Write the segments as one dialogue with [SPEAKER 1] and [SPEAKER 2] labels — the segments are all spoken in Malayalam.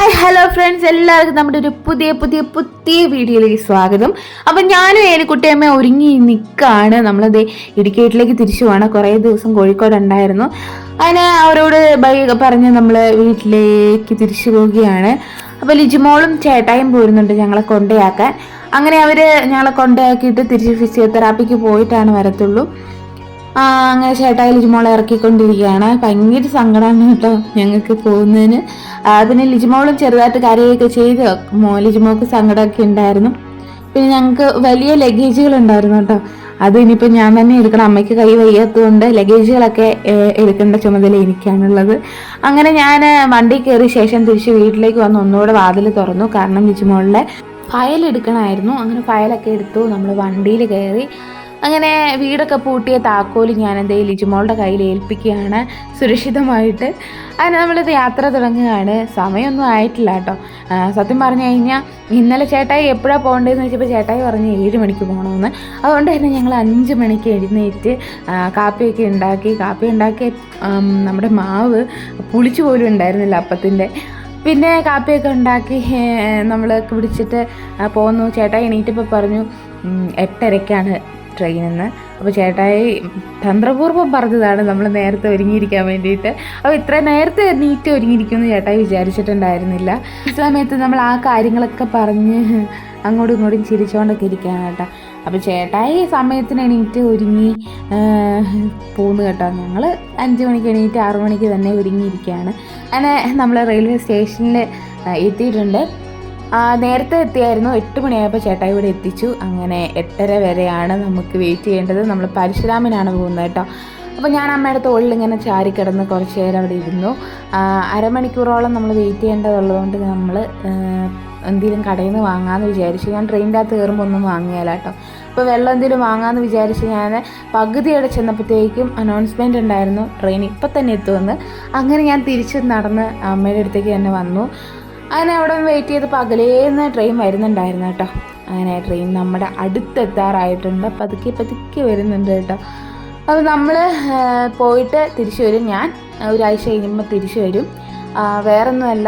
[SPEAKER 1] ഹായ് ഹലോ ഫ്രണ്ട്സ്, എല്ലാവർക്കും നമ്മുടെ ഒരു പുതിയ വീഡിയോയിലേക്ക് സ്വാഗതം. അപ്പം ഞാനും ഏലിക്കുട്ടിയമ്മ ഒരുങ്ങി നിൽക്കുകയാണ്. നമ്മളത് ഇടുക്കി വീട്ടിലേക്ക് തിരിച്ചു പോകണം. കുറേ ദിവസം കോഴിക്കോട് ഉണ്ടായിരുന്നു. അതിന് അവരോട് ബൈ പറഞ്ഞ് നമ്മൾ വീട്ടിലേക്ക് തിരിച്ചു പോവുകയാണ്. അപ്പോൾ ലിജിമോളും ചേട്ടായും പോരുന്നുണ്ട് ഞങ്ങളെ കൊണ്ടയാക്കാൻ. അങ്ങനെ അവർ ഞങ്ങളെ കൊണ്ടയാക്കിയിട്ട് തിരിച്ച് ഫിസിയോതെറാപ്പിക്ക് പോയിട്ടാണ് വരത്തുള്ളൂ. അങ്ങനെ ചേട്ടായി ലിജിമോളെ ഇറക്കിക്കൊണ്ടിരിക്കുകയാണ്. ഭയങ്കര സങ്കടമാണ് കേട്ടോ ഞങ്ങൾക്ക് പോകുന്നതിന്. പിന്നെ ലിജിമോളും ചെറുതായിട്ട് കരയൊക്കെ ചെയ്ത് ലിജിമോൾക്ക് സങ്കടമൊക്കെ ഉണ്ടായിരുന്നു. പിന്നെ ഞങ്ങൾക്ക് വലിയ ലഗേജുകൾ ഉണ്ടായിരുന്നു കേട്ടോ. അത് ഇനിയിപ്പോൾ ഞാൻ തന്നെ എടുക്കണം. അമ്മയ്ക്ക് കൈ വയ്യാത്തതുകൊണ്ട് ലഗേജുകളൊക്കെ എടുക്കേണ്ട ചുമതല എനിക്കാണുള്ളത്. അങ്ങനെ ഞാൻ വണ്ടി കയറിയ ശേഷം തിരിച്ച് വീട്ടിലേക്ക് വന്ന് ഒന്നുകൂടെ വാതിൽ തുറന്നു. കാരണം ലിജിമോളിലെ ഫയൽ എടുക്കണമായിരുന്നു. അങ്ങനെ ഫയലൊക്കെ എടുത്തു. നമ്മൾ വണ്ടിയിൽ കയറി. അങ്ങനെ വീടൊക്കെ പൂട്ടിയ താക്കോല് ഞാൻ എന്തെങ്കിലും ലിജിമോളുടെ കയ്യിൽ ഏൽപ്പിക്കുകയാണ് സുരക്ഷിതമായിട്ട്. അങ്ങനെ നമ്മളിത് യാത്ര തുടങ്ങുകയാണ്. സമയമൊന്നും ആയിട്ടില്ല കേട്ടോ. സത്യം പറഞ്ഞു കഴിഞ്ഞാൽ ഇന്നലെ ചേട്ടായി എപ്പോഴാണ് പോകേണ്ടതെന്ന് വെച്ചപ്പോൾ ചേട്ടായി പറഞ്ഞ് 7 മണിക്ക് പോകണമെന്ന്. അതുകൊണ്ട് തന്നെ ഞങ്ങൾ 5 മണിക്ക് എഴുന്നേറ്റ് കാപ്പി ഉണ്ടാക്കി നമ്മുടെ മാവ് പുളിച്ചു പോലും ഉണ്ടായിരുന്നില്ല അപ്പത്തിൻ്റെ. പിന്നെ കാപ്പിയൊക്കെ ഉണ്ടാക്കി നമ്മൾ പിടിച്ചിട്ട് പോന്നു. ചേട്ടായി എണീറ്റപ്പോൾ പറഞ്ഞു 8:30-ക്കാണ് ട്രെയിനെന്ന്. അപ്പോൾ ചേട്ടായി തന്ത്രപൂർവ്വം പറഞ്ഞതാണ് നമ്മൾ നേരത്തെ ഒരുങ്ങിയിരിക്കാൻ വേണ്ടിയിട്ട്. അപ്പോൾ ഇത്ര നേരത്തെ നീറ്റ് ഒരുങ്ങിയിരിക്കുമെന്ന് ചേട്ടായി വിചാരിച്ചിട്ടുണ്ടായിരുന്നില്ല. ഈ സമയത്ത് നമ്മൾ ആ കാര്യങ്ങളൊക്കെ പറഞ്ഞ് അങ്ങോട്ടും ഇങ്ങോട്ടും ചിരിച്ചുകൊണ്ടൊക്കെ ഇരിക്കുകയാണ് കേട്ടോ. അപ്പോൾ ചേട്ടായി സമയത്തിന് എണീറ്റ് ഒരുങ്ങി പോന്നു കേട്ടോ. ഞങ്ങൾ 5 മണിക്ക് എണീറ്റ് 6 മണിക്ക് തന്നെ ഒരുങ്ങിയിരിക്കുകയാണ്. അങ്ങനെ നമ്മൾ റെയിൽവേ സ്റ്റേഷനിൽ എത്തിയിട്ടുണ്ട്. നേരത്തെ എത്തിയായിരുന്നു. 8 മണിയായപ്പോൾ ചേട്ടായി ഇവിടെ എത്തിച്ചു. അങ്ങനെ 8:30 വരെയാണ് നമുക്ക് വെയിറ്റ് ചെയ്യേണ്ടത്. നമ്മൾ പരശുരാമനാണ് പോകുന്നത് കേട്ടോ. അപ്പോൾ ഞാൻ അമ്മയുടെ തോളിൽ ഇങ്ങനെ ചാരിക്കിടന്ന് കുറച്ച് നേരം അവിടെ ഇരുന്നു. അരമണിക്കൂറോളം നമ്മൾ വെയിറ്റ് ചെയ്യേണ്ടതുള്ളതുകൊണ്ട് നമ്മൾ എന്തെങ്കിലും കടയിൽ നിന്ന് വാങ്ങാമെന്ന് വിചാരിച്ചു. ഞാൻ ട്രെയിനിൻ്റെ അകത്ത് കയറുമ്പോൾ ഒന്നും വാങ്ങിയാല കേട്ടോ. അപ്പോൾ വെള്ളം എന്തെങ്കിലും വാങ്ങാമെന്ന് വിചാരിച്ച് ഞാൻ പകുതിയോടെ ചെന്നപ്പോഴത്തേക്കും അനൗൺസ്മെൻ്റ് ഉണ്ടായിരുന്നു ട്രെയിൻ ഇപ്പം തന്നെ എത്തുമെന്ന്. അങ്ങനെ ഞാൻ തിരിച്ച് നടന്ന് അമ്മയുടെ അടുത്തേക്ക് തന്നെ വന്നു. അങ്ങനെ അവിടെ വെയിറ്റ് ചെയ്ത് പകലേന്ന് ട്രെയിൻ വരുന്നുണ്ടായിരുന്നു കേട്ടോ. അങ്ങനെ ട്രെയിൻ നമ്മുടെ അടുത്തെത്താറായിട്ടുണ്ട്. പതുക്കെ വരുന്നുണ്ട് കേട്ടോ. അപ്പോൾ നമ്മൾ പോയിട്ട് തിരിച്ചു വരും. ഞാൻ ഒരാഴ്ച കഴിയുമ്പോൾ തിരിച്ചു വരും. വേറൊന്നുമല്ല,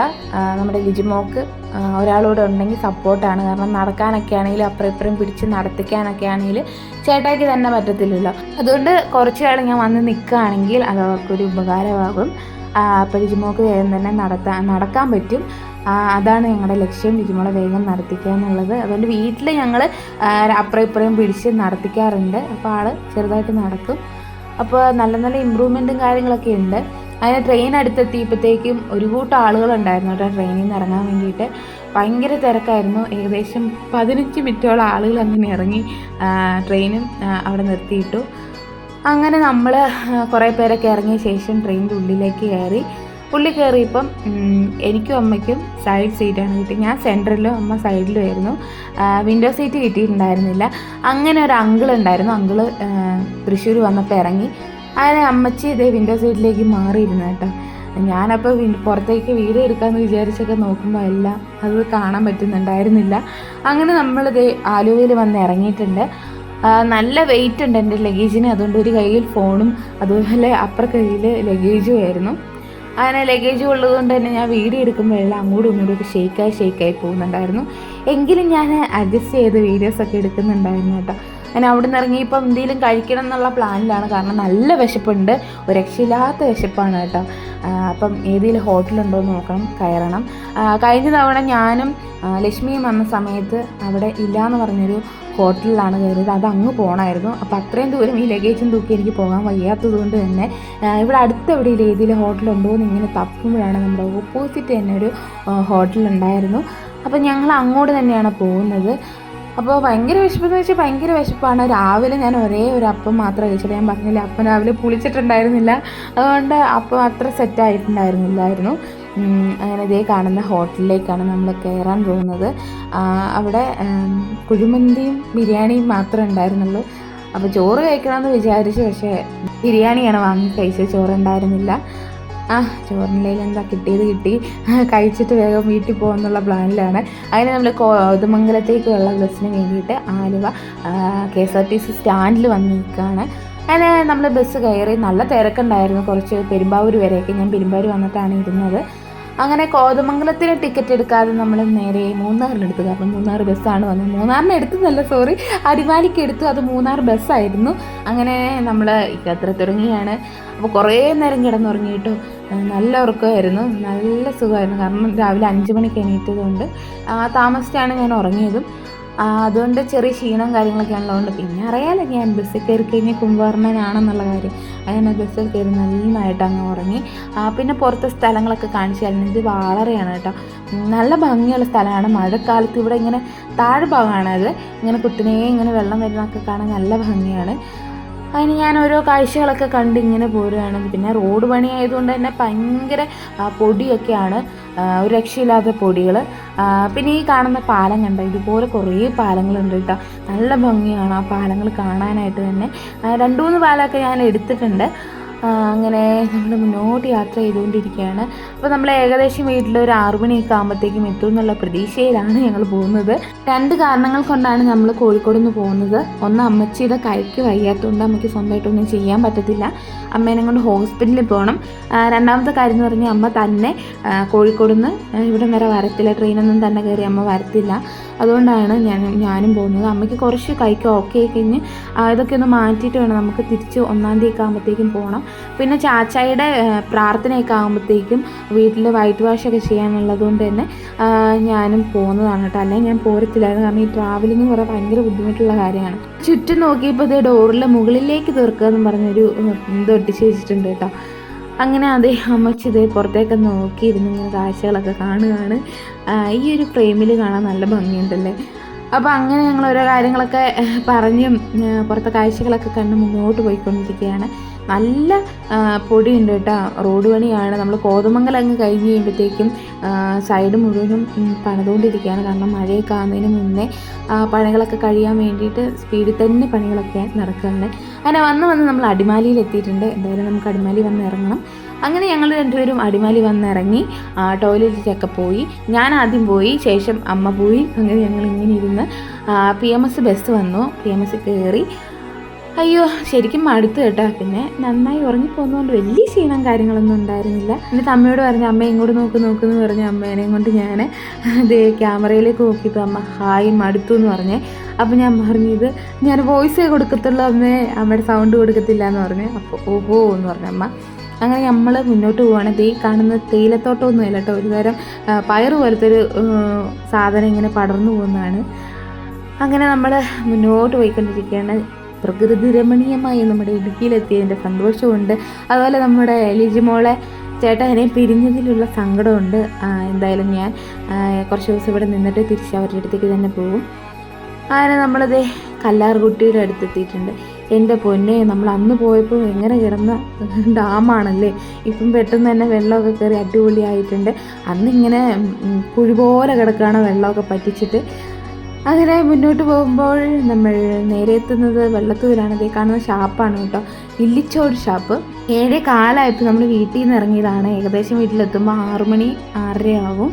[SPEAKER 1] നമ്മുടെ ലിജിമോക്ക് ഒരാളൂടെ ഉണ്ടെങ്കിൽ സപ്പോർട്ടാണ്. കാരണം നടക്കാനൊക്കെ ആണെങ്കിൽ അപ്പുറം ഇപ്പുറം പിടിച്ച് നടത്തിക്കാനൊക്കെ ആണെങ്കിൽ ചേട്ടായിക്ക് തന്നെ പറ്റത്തില്ലല്ലോ. അതുകൊണ്ട് കുറച്ച് നാൾ ഞാൻ വന്ന് നിൽക്കുകയാണെങ്കിൽ അത് അവർക്കൊരു ഉപകാരമാകും. അപ്പോൾ ലിജിമോക്ക് വേഗം തന്നെ നടക്കാൻ പറ്റും. അതാണ് ഞങ്ങളുടെ ലക്ഷ്യം, ലിജിമോളെ വേഗം നടത്തിക്കുക എന്നുള്ളത്. അതുകൊണ്ട് വീട്ടിൽ ഞങ്ങൾ അപ്പുറം ഇപ്പുറം പിടിച്ച് നടത്തിക്കാറുണ്ട്. അപ്പോൾ ആൾ ചെറുതായിട്ട് നടക്കും. അപ്പോൾ നല്ല ഇമ്പ്രൂവ്മെൻറ്റും കാര്യങ്ങളൊക്കെ ഉണ്ട്. അതിന് ട്രെയിൻ അടുത്തെത്തിയപ്പോഴത്തേക്കും ഒരു കൂട്ടം ആളുകളുണ്ടായിരുന്നു കേട്ടോ ട്രെയിനിൽ നിന്ന് ഇറങ്ങാൻ വേണ്ടിയിട്ട്. ഭയങ്കര തിരക്കായിരുന്നു. ഏകദേശം 15 മിനിറ്റോളം ആളുകൾ അങ്ങനെ ഇറങ്ങി ട്രെയിനും അവിടെ നിർത്തിയിട്ടു. അങ്ങനെ നമ്മൾ കുറേ പേരൊക്കെ ഇറങ്ങിയ ശേഷം ട്രെയിനിൻ്റെ ഉള്ളിലേക്ക് കയറിയപ്പം എനിക്കും അമ്മയ്ക്കും സൈഡ് സീറ്റാണ് കിട്ടി. ഞാൻ സെൻറ്ററിലും അമ്മ സൈഡിലും ആയിരുന്നു. വിൻഡോ സീറ്റ് കിട്ടിയിട്ടുണ്ടായിരുന്നില്ല. അങ്ങനെ ഒരു അങ്കിൾ ഉണ്ടായിരുന്നു. അങ്കിള് തൃശ്ശൂർ വന്നപ്പോൾ ഇറങ്ങി. അങ്ങനെ അമ്മച്ചി ഇതേ വിൻഡോ സീറ്റിലേക്ക് മാറിയിരുന്നു കേട്ടോ. ഞാനപ്പോൾ പുറത്തേക്ക് വീഡിയോ എടുക്കാമെന്ന് വിചാരിച്ചൊക്കെ നോക്കുമ്പോൾ എല്ലാം അത് കാണാൻ പറ്റുന്നുണ്ടായിരുന്നില്ല. അങ്ങനെ നമ്മളിത് ആലുവയിൽ വന്ന് ഇറങ്ങിയിട്ടുണ്ട്. നല്ല വെയിറ്റ് ഉണ്ട് എൻ്റെ ലഗേജിന്. അതുകൊണ്ട് ഒരു കയ്യിൽ ഫോണും അതുപോലെ അപ്പുറ കയ്യിൽ ലഗേജും ആയിരുന്നു. അങ്ങനെ ലഗേജ് ഉള്ളതുകൊണ്ട് തന്നെ ഞാൻ വീഡിയോ എടുക്കുമ്പോൾ എല്ലാം അങ്ങോട്ടും ഇങ്ങോട്ടും ഷെയ്ക്കായി പോകുന്നുണ്ടായിരുന്നു. എങ്കിലും ഞാൻ അഡ്ജസ്റ്റ് ചെയ്ത് വീഡിയോസൊക്കെ എടുക്കുന്നുണ്ടായിരുന്നു കേട്ടോ. അങ്ങനെ അവിടെ നിന്ന് ഇറങ്ങിയപ്പം എന്തെങ്കിലും കഴിക്കണം എന്നുള്ള പ്ലാനിലാണ്. കാരണം നല്ല വിശപ്പുണ്ട്, ഒരു രക്ഷയില്ലാത്ത വിശപ്പാണ് കേട്ടോ. അപ്പം ഏതെങ്കിലും ഹോട്ടലുണ്ടോ എന്ന് നോക്കണം, കയറണം. കഴിഞ്ഞ തവണ ഞാനും ലക്ഷ്മിയും വന്ന സമയത്ത് അവിടെ ഇല്ലയെന്ന് പറഞ്ഞൊരു ഹോട്ടലിലാണ് കയറിയത്. അത് അങ്ങ് പോകണമായിരുന്നു. അപ്പോൾ അത്രയും ദൂരം ഈ ലഗേജും തൂക്കി എനിക്ക് പോകാൻ വയ്യാത്തത് കൊണ്ട് തന്നെ ഇവിടെ അടുത്തെവിടെയും ഏതെങ്കിലും ഹോട്ടലുണ്ടോ എന്ന് ഇങ്ങനെ തപ്പുമ്പോഴാണ് നമ്മുടെ ഓപ്പോസിറ്റ് തന്നെ ഒരു ഹോട്ടലുണ്ടായിരുന്നു. അപ്പോൾ ഞങ്ങൾ അങ്ങോട്ട് തന്നെയാണ് പോകുന്നത്. അപ്പോൾ ഭയങ്കര വിശപ്പെന്ന് വെച്ചാൽ ഭയങ്കര വിശപ്പാണ്. രാവിലെ ഞാൻ ഒരേ ഒരു അപ്പം മാത്രമേ കഴിച്ചിട്ട്. ഞാൻ പറഞ്ഞില്ല, അപ്പം രാവിലെ പുളിച്ചിട്ടുണ്ടായിരുന്നില്ല. അതുകൊണ്ട് അപ്പം അത്ര സെറ്റായിട്ടുണ്ടായിരുന്നില്ലായിരുന്നു. അങ്ങനെ ഇതേ കാണുന്ന ഹോട്ടലിലേക്കാണ് നമ്മൾ കയറാൻ പോകുന്നത്. അവിടെ കുഴിമന്തിയും ബിരിയാണിയും മാത്രമേ ഉണ്ടായിരുന്നുള്ളൂ. അപ്പോൾ ചോറ് കഴിക്കണമെന്ന് വിചാരിച്ചു, പക്ഷേ ബിരിയാണിയാണ് വാങ്ങി കഴിച്ചത്, ചോറുണ്ടായിരുന്നില്ല. ചോറിനിലയിൽ എന്താ കിട്ടി കഴിച്ചിട്ട് വേഗം വീട്ടിൽ പോകുന്നുള്ള പ്ലാനിലാണ്. അങ്ങനെ നമ്മൾ കോതമംഗലത്തേക്കുള്ള ബസ്സിന് വേണ്ടിയിട്ട് ആലുവ KSRTC സ്റ്റാൻഡിൽ വന്ന് നിൽക്കുകയാണ്. അങ്ങനെ നമ്മൾ ബസ് കയറി. നല്ല തിരക്കുണ്ടായിരുന്നു. കുറച്ച് പെരുമ്പാവൂർ വരെയൊക്കെ. ഞാൻ പെരുമ്പാവൂർ വന്നിട്ടാണ് ഇരുന്നത്. അങ്ങനെ കോതമംഗലത്തിന് ടിക്കറ്റ് എടുക്കാതെ നമ്മൾ നേരെ മൂന്നാറിനെടുത്തു. കാരണം മൂന്നാർ ബസ്സാണ് വന്നത്. മൂന്നാറിന് എടുത്തതല്ല, സോറി, അടിമാലിക്ക് എടുത്തു. അത് മൂന്നാർ ബസ്സായിരുന്നു. അങ്ങനെ നമ്മൾ യാത്ര തുടങ്ങിയാണ്. അപ്പോൾ കുറേ നേരം കിടന്നുറങ്ങിയിട്ടു. നല്ല ഉറക്കമായിരുന്നു, നല്ല സുഖമായിരുന്നു. കാരണം രാവിലെ 5 മണിക്ക് എണീറ്റതുകൊണ്ട് താമസിച്ചാണ് ഞാൻ ഉറങ്ങിയതും. അതുകൊണ്ട് ചെറിയ ക്ഷീണം കാര്യങ്ങളൊക്കെ ഉള്ളതുകൊണ്ട്, പിന്നെ അറിയാമല്ലോ ഞാൻ ബസ്സിൽ കയറി കഴിഞ്ഞാൽ കുംഭകർണനാണെന്നുള്ള കാര്യം. അങ്ങനെ ബസ്സിൽ കയറി നന്നായിട്ട് അങ്ങ് ഉറങ്ങി. പിന്നെ പുറത്തെ സ്ഥലങ്ങളൊക്കെ കാണിച്ചായിരുന്നു. ഇത് വളരെയാണ് കേട്ടോ, നല്ല ഭംഗിയുള്ള സ്ഥലമാണ്. മഴക്കാലത്ത് ഇവിടെ ഇങ്ങനെ താഴ്ഭാഗമാണ്, അത് ഇങ്ങനെ കുത്തിനേ ഇങ്ങനെ വെള്ളം വരുന്നതൊക്കെ കാണാൻ നല്ല ഭംഗിയാണ്. അതിന് ഞാൻ ഓരോ കാഴ്ചകളൊക്കെ കണ്ട് ഇങ്ങനെ പോരുകയാണ്. പിന്നെ റോഡ് പണി ആയതുകൊണ്ട് തന്നെ ഭയങ്കര പൊടിയൊക്കെയാണ്, ഒരു രക്ഷയില്ലാത്ത പൊടികൾ. പിന്നെ ഈ കാണുന്ന പാലം കണ്ടോ, ഇതുപോലെ കുറേ പാലങ്ങളുണ്ട് കേട്ടോ. നല്ല ഭംഗിയാണ് ആ പാലങ്ങൾ കാണാനായിട്ട് തന്നെ. 2-3 പാലമൊക്കെ ഞാൻ എടുത്തിട്ടുണ്ട്. അങ്ങനെ നമ്മൾ മുന്നോട്ട് യാത്ര ചെയ്തുകൊണ്ടിരിക്കുകയാണ്. അപ്പോൾ നമ്മൾ ഏകദേശം വീട്ടിൽ ഒരു 6 മണിയൊക്കെ ആകുമ്പോഴത്തേക്കും എത്തും എന്നുള്ള പ്രതീക്ഷയിലാണ് ഞങ്ങൾ പോകുന്നത്. 2 കാരണങ്ങൾ കൊണ്ടാണ് നമ്മൾ കോഴിക്കോട് നിന്ന് പോകുന്നത്. ഒന്ന്, അമ്മച്ചിയുടെ കൈക്ക് വയ്യാത്തതുകൊണ്ട് അമ്മയ്ക്ക് സ്വന്തമായിട്ടൊന്നും ചെയ്യാൻ പറ്റത്തില്ല, അമ്മേനെ കൊണ്ട് ഹോസ്പിറ്റലിൽ പോകണം. രണ്ടാമത്തെ കാര്യം എന്ന് പറഞ്ഞാൽ അമ്മ തന്നെ കോഴിക്കോട് നിന്ന് ഇവിടെ വരെ വരത്തില്ല, ട്രെയിനൊന്നും തന്നെ കയറി അമ്മ വരത്തില്ല. അതുകൊണ്ടാണ് ഞാനും പോകുന്നത്. അമ്മയ്ക്ക് കുറച്ച് കൈക്ക് ഓക്കെ ആയി കഴിഞ്ഞ് ഇതൊക്കെ ഒന്ന് മാറ്റിയിട്ട് വേണം നമുക്ക് തിരിച്ച് 1-ാം തീയതി ആകുമ്പോഴത്തേക്കും പോകണം. പിന്നെ ചാച്ചായുടെ പ്രാർത്ഥനയൊക്കെ ആകുമ്പോഴത്തേക്കും വീട്ടിൽ വൈറ്റ് വാഷൊക്കെ ചെയ്യാനുള്ളത് കൊണ്ട് തന്നെ ഞാനും പോകുന്നതാണ് കേട്ടോ. അല്ലെങ്കിൽ ഞാൻ പോരത്തില്ലായിരുന്നു. കാരണം ഈ ട്രാവലിംഗ് കുറേ ഭയങ്കര ബുദ്ധിമുട്ടുള്ള കാര്യമാണ്. ചുറ്റും നോക്കിയപ്പോൾ ഇത് ഡോറിലെ മുകളിലേക്ക് തീർക്കുക എന്ന് പറഞ്ഞൊരു ഇത് ഒട്ടിച്ച് വെച്ചിട്ടുണ്ട് കേട്ടോ. അങ്ങനെ അതേ അമ്മച്ചി ഇതേ പുറത്തേക്ക് നോക്കിയിരുന്ന് ഇങ്ങനെ കാഴ്ചകളൊക്കെ കാണുകയാണ്. ഈ ഒരു ഫ്രെയിമിൽ കാണാൻ നല്ല ഭംഗിയുണ്ടല്ലേ. അപ്പോൾ അങ്ങനെ ഞങ്ങൾ ഓരോ കാര്യങ്ങളൊക്കെ പറഞ്ഞും പുറത്തെ കാഴ്ചകളൊക്കെ കണ്ട് മുന്നോട്ട് പോയിക്കൊണ്ടിരിക്കുകയാണ്. നല്ല പൊടിയുണ്ട് കേട്ടോ, റോഡ് പണിയാണ്. നമ്മൾ കോതമംഗലം അങ്ങ് കഴിഞ്ഞ് കഴിയുമ്പോഴത്തേക്കും സൈഡ് മുഴുവനും പണിതുകൊണ്ടിരിക്കുകയാണ്. കാരണം മഴയൊക്കെ ആകുന്നതിന് മുന്നേ പണികളൊക്കെ കഴിയാൻ വേണ്ടിയിട്ട് സ്പീഡിൽ തന്നെ പണികളൊക്കെ നടക്കുന്നുണ്ട്. അങ്ങനെ വന്ന് നമ്മൾ അടിമാലിയിൽ എത്തിയിട്ടുണ്ട്. എന്തായാലും നമുക്ക് അടിമാലി വന്ന് ഇറങ്ങണം. അങ്ങനെ ഞങ്ങൾ രണ്ടുപേരും അടിമാലി വന്നിറങ്ങി ടോയ്ലറ്റിലൊക്കെ പോയി. ഞാൻ ആദ്യം പോയി, ശേഷം അമ്മ പോയി. അങ്ങനെ ഞങ്ങൾ ഇങ്ങനെ ഇരുന്ന് PMS ബസ് വന്നു, PMS കയറി. അയ്യോ ശരിക്കും മടുത്തു കേട്ടോ. പിന്നെ നന്നായി ഉറങ്ങിപ്പോകുന്നതുകൊണ്ട് വലിയ ക്ഷീണം കാര്യങ്ങളൊന്നും ഉണ്ടായിരുന്നില്ല. എന്നിട്ട് അമ്മയോട് പറഞ്ഞു, അമ്മ ഇങ്ങോട്ട് നോക്കുന്നു പറഞ്ഞ് അമ്മേനെയും കൊണ്ട് ഞാൻ ഇത് ക്യാമറയിലേക്ക് നോക്കിയപ്പോൾ അമ്മ ഹായ് മടുത്തു എന്ന് പറഞ്ഞേ. അപ്പോൾ ഞാൻ പറഞ്ഞു, ഇത് ഞാൻ വോയിസേ കൊടുക്കത്തുള്ളൂ അമ്മയുടെ സൗണ്ട് കൊടുക്കത്തില്ല എന്ന് പറഞ്ഞ്. അപ്പോൾ ഓഹോ എന്ന് പറഞ്ഞു അമ്മ. അങ്ങനെ നമ്മൾ മുന്നോട്ട് പോവുകയാണ്. ഈ കാണുന്ന തേയിലത്തോട്ടമൊന്നുമില്ല കേട്ടോ, ഒരു തരം പയറ് പോലത്തെ ഒരു സാധനം ഇങ്ങനെ പടർന്നു പോകുന്നതാണ്. അങ്ങനെ നമ്മൾ മുന്നോട്ട് പോയിക്കൊണ്ടിരിക്കുകയാണ്. പ്രകൃതി രമണീയമായി നമ്മുടെ ഇടുക്കിയിലെത്തിയതിൻ്റെ സന്തോഷമുണ്ട്. അതുപോലെ നമ്മുടെ ലിജിമോളെ ചേട്ടനെ പിരിഞ്ഞതിലുള്ള സങ്കടമുണ്ട്. എന്തായാലും ഞാൻ കുറച്ച് ദിവസം ഇവിടെ നിന്നിട്ട് തിരിച്ച് അവരുടെ അടുത്തേക്ക് തന്നെ പോകും. അങ്ങനെ നമ്മളതേ കല്ലാർകുട്ടിയുടെ അടുത്തെത്തിയിട്ടുണ്ട്. എൻ്റെ പൊന്നെ, നമ്മൾ അന്ന് പോയപ്പോൾ എങ്ങനെ കിടന്ന ഡാമാണല്ലേ. ഇപ്പം പെട്ടെന്ന് തന്നെ വെള്ളമൊക്കെ കയറി അടിപൊളിയായിട്ടുണ്ട്. അന്നിങ്ങനെ കുഴി പോലെ കിടക്കുകയാണ് വെള്ളമൊക്കെ പറ്റിച്ചിട്ട്. അങ്ങനെ മുന്നോട്ട് പോകുമ്പോൾ നമ്മൾ നേരെ എത്തുന്നത് വെള്ളത്തൂരാണ്. ഇതേ കാണുന്ന ഷാപ്പാണ് കേട്ടോ, ഇല്ലിച്ചോട് ഷാപ്പ്. 7:15 നമ്മൾ വീട്ടിൽ നിന്ന് ഇറങ്ങിയതാണ്. ഏകദേശം വീട്ടിലെത്തുമ്പോൾ 6 മണി 6:30 ആവും.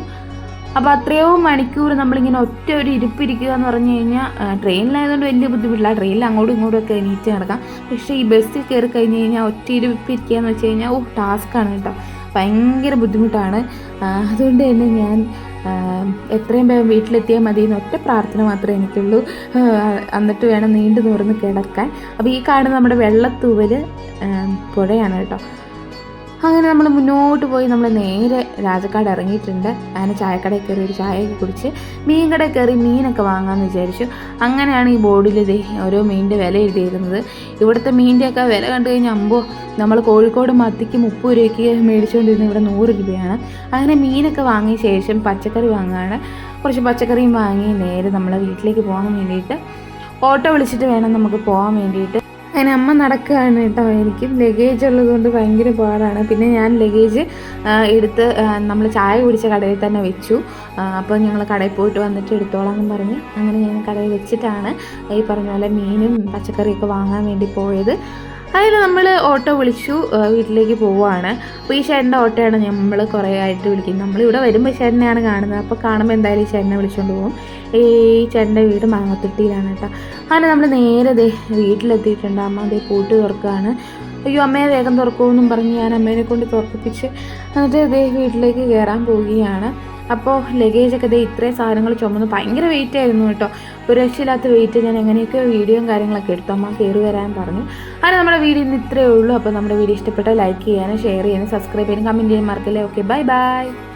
[SPEAKER 1] അപ്പോൾ അത്രയോ മണിക്കൂർ നമ്മളിങ്ങനെ ഒറ്റ ഒരു ഇരിപ്പിരിക്കുക എന്ന് പറഞ്ഞു കഴിഞ്ഞാൽ ട്രെയിനിലായതുകൊണ്ട് വലിയ ബുദ്ധിമുട്ടില്ല. ട്രെയിനിൽ അങ്ങോട്ടും ഇങ്ങോട്ടും ഒക്കെ എണീറ്റ് നടക്കാം. പക്ഷേ ഈ ബസ്സിൽ കയറി കഴിഞ്ഞ് കഴിഞ്ഞാൽ ഒറ്റ ഇരിപ്പിരിക്കുക എന്ന് വെച്ച് കഴിഞ്ഞാൽ ടാസ്ക്കാണ് കേട്ടോ, ഭയങ്കര ബുദ്ധിമുട്ടാണ്. അതുകൊണ്ട് തന്നെ ഞാൻ എത്രയും വേഗം വീട്ടിലെത്തിയാൽ മതി എന്ന് ഒറ്റ പ്രാർത്ഥന മാത്രമേ എനിക്കുള്ളൂ. എന്നിട്ട് വേണം നീണ്ടു നിവർന്ന് കിടക്കാൻ. അപ്പോൾ ഈ കാണുന്ന നമ്മുടെ വെള്ളത്തൂവൽ പുഴയാണ് കേട്ടോ. അങ്ങനെ നമ്മൾ മുന്നോട്ട് പോയി നമ്മൾ നേരെ രാജക്കാട് ഇറങ്ങിയിട്ടുണ്ട്. അങ്ങനെ ചായക്കടയിൽ കയറി ഒരു ചായയൊക്കെ കുടിച്ച് മീൻ കടയിൽ കയറി മീനൊക്കെ വാങ്ങാമെന്ന് വിചാരിച്ചു. അങ്ങനെയാണ് ഈ ബോർഡിൽ ഓരോ മീനിൻ്റെ വില എഴുതിയിരുന്നത്. ഇവിടുത്തെ മീനിൻ്റെയൊക്കെ വില കണ്ടു കഴിഞ്ഞാൽ നമ്മൾ കോഴിക്കോട് മത്തിക്ക് 30 രൂപയ്ക്ക് മേടിച്ചുകൊണ്ടിരുന്നത് ഇവിടെ 100 രൂപയാണ്. അങ്ങനെ മീനൊക്കെ വാങ്ങിയ ശേഷം പച്ചക്കറി വാങ്ങുകയാണ്. കുറച്ച് പച്ചക്കറിയും വാങ്ങി നേരെ നമ്മളെ വീട്ടിലേക്ക് പോകാൻ വേണ്ടിയിട്ട് ഓട്ടോ വിളിച്ചിട്ട് വേണം നമുക്ക് പോകാൻ വേണ്ടിയിട്ട്. അങ്ങനെ അമ്മ നടക്കുകയാണ് കേട്ടോ. എനിക്കും ലഗേജ് ഉള്ളതുകൊണ്ട് ഭയങ്കര പാടാണ്. പിന്നെ ഞാൻ ലഗേജ് എടുത്ത് നമ്മൾ ചായ കുടിച്ച കടയിൽ തന്നെ വെച്ചു. അപ്പോൾ ഞങ്ങൾ കടയിൽ പോയിട്ട് വന്നിട്ട് എടുത്തോളാം എന്ന് പറഞ്ഞ് അങ്ങനെ ഞാൻ കടയിൽ വെച്ചിട്ടാണ് ഈ പറഞ്ഞ പോലെ മീനും പച്ചക്കറിയൊക്കെ വാങ്ങാൻ വേണ്ടി പോയത്. അതിൽ നമ്മൾ ഓട്ടോ വിളിച്ചു വീട്ടിലേക്ക് പോവുകയാണ്. അപ്പോൾ ഈ ചേട്ടൻ്റെ ഓട്ടോയാണ് നമ്മൾ കുറേ ആയിട്ട് വിളിക്കുന്നത്. നമ്മളിവിടെ വരുമ്പോൾ ചേട്ടനെയാണ് കാണുന്നത്. അപ്പോൾ കാണുമ്പോൾ എന്തായാലും ഈ ചേട്ടനെ വിളിച്ചുകൊണ്ട് പോകും. ഈ ചേട്ടൻ്റെ വീട് മാങ്ങത്തൊട്ടിയിലാണ് കേട്ടോ. അങ്ങനെ നമ്മൾ നേരെ വീട്ടിലെത്തിയിട്ടുണ്ട്. അമ്മ പൂട്ട് തുറക്കുകയാണ്. അയ്യോ അമ്മയെ വേഗം തുറക്കുമെന്നും പറഞ്ഞ് ഞാൻ അമ്മേനെ കൊണ്ട് തുറപ്പിച്ച് എന്നിട്ട് ഇതേ വീട്ടിലേക്ക് കയറാൻ പോവുകയാണ്. അപ്പോൾ ലഗേജൊക്കെ ഇതേ ഇത്രയും സാധനങ്ങൾ ചുമന്ന് ഭയങ്കര വെയിറ്റ് ആയിരുന്നു കേട്ടോ. ഒരു രക്ഷയില്ലാത്ത വെയിറ്റ്. ഞാൻ എങ്ങനെയൊക്കെ വീഡിയോയും കാര്യങ്ങളൊക്കെ എടുത്തു. അമ്മ കയറി വരാൻ പറഞ്ഞു. അങ്ങനെ നമ്മുടെ വീഡിയോ ഇന്ന് ഇത്രയേ ഉള്ളൂ. അപ്പോൾ നമ്മുടെ വീഡിയോ ഇഷ്ടപ്പെട്ടാൽ ലൈക്ക് ചെയ്യാനും ഷെയർ ചെയ്യാനും സബ്സ്ക്രൈബ് ചെയ്യാനും കമൻറ്റ് ചെയ്യാനും മറക്കല്ലേ. Okay, bye bye.